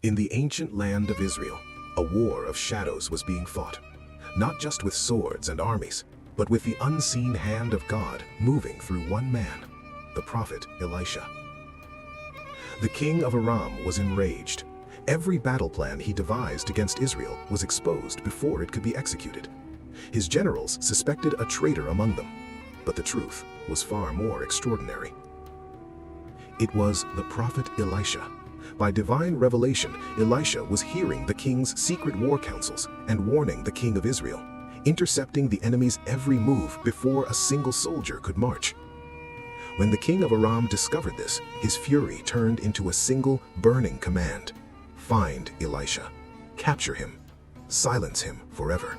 In the ancient land of Israel, a war of shadows was being fought, not just with swords and armies, but with the unseen hand of God moving through one man, the prophet Elisha. The king of Aram was enraged. Every battle plan he devised against Israel was exposed before it could be executed. His generals suspected a traitor among them, but the truth was far more extraordinary. It was the prophet Elisha. By divine revelation, Elisha was hearing the king's secret war councils and warning the king of Israel, intercepting the enemy's every move before a single soldier could march. When the king of Aram discovered this, his fury turned into a single burning command: find Elisha, capture him, silence him forever.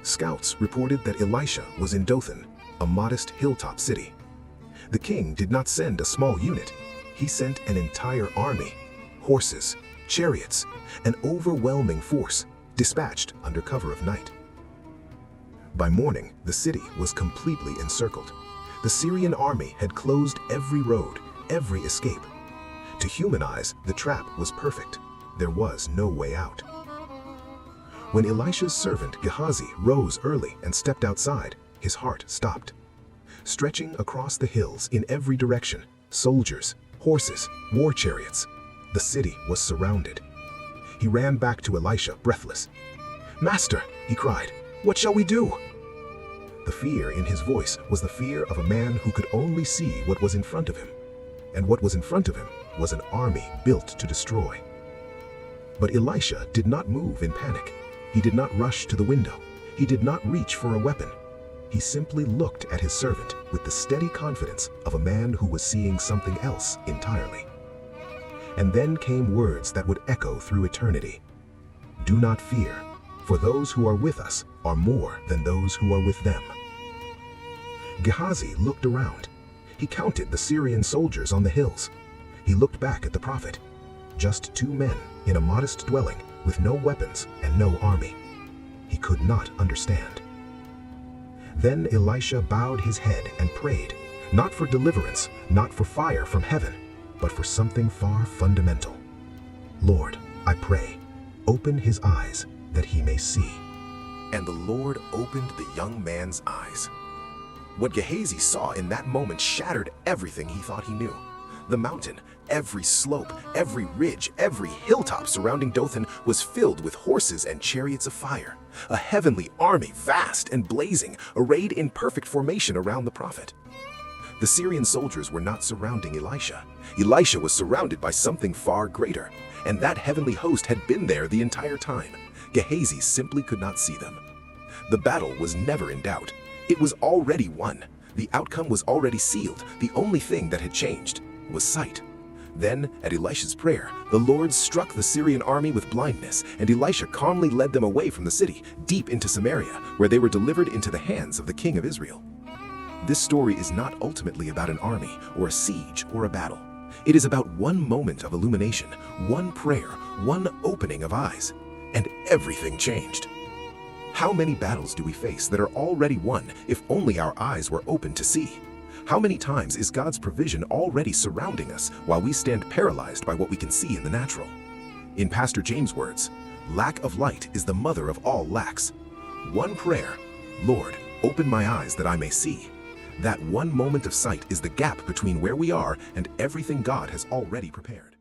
Scouts reported that Elisha was in Dothan, a modest hilltop city. The king did not send a small unit. He sent an entire army, horses, chariots, an overwhelming force, dispatched under cover of night. By morning, the city was completely encircled. The Syrian army had closed every road, every escape. To human eyes, the trap was perfect. There was no way out. When Elisha's servant Gehazi rose early and stepped outside, his heart stopped. Stretching across the hills in every direction, soldiers, horses, war chariots. The city was surrounded. He ran back to Elisha, breathless. "Master," he cried, "what shall we do?" The fear in his voice was the fear of a man who could only see what was in front of him. And what was in front of him was an army built to destroy. But Elisha did not move in panic. He did not rush to the window. He did not reach for a weapon. He simply looked at his servant with the steady confidence of a man who was seeing something else entirely. And then came words that would echo through eternity. "Do not fear, for those who are with us are more than those who are with them." Gehazi looked around. He counted the Syrian soldiers on the hills. He looked back at the prophet. Just two men in a modest dwelling with no weapons and no army. He could not understand. Then Elisha bowed his head and prayed, not for deliverance, not for fire from heaven, but for something far fundamental. "Lord, I pray, open his eyes that he may see." And the Lord opened the young man's eyes. What Gehazi saw in that moment shattered everything he thought he knew. The mountain, every slope, every ridge, every hilltop surrounding Dothan was filled with horses and chariots of fire. A heavenly army, vast and blazing, arrayed in perfect formation around the prophet. The Syrian soldiers were not surrounding Elisha. Elisha was surrounded by something far greater, and that heavenly host had been there the entire time. Gehazi simply could not see them. The battle was never in doubt. It was already won. The outcome was already sealed. The only thing that had changed was sight. Then, at Elisha's prayer, the Lord struck the Syrian army with blindness, and Elisha calmly led them away from the city, deep into Samaria, where they were delivered into the hands of the king of Israel. This story is not ultimately about an army, or a siege, or a battle. It is about one moment of illumination, one prayer, one opening of eyes, and everything changed. How many battles do we face that are already won if only our eyes were open to see? How many times is God's provision already surrounding us while we stand paralyzed by what we can see in the natural? In Pastor James' words, "Lack of light is the mother of all lacks." One prayer, "Lord, open my eyes that I may see." That one moment of sight is the gap between where we are and everything God has already prepared.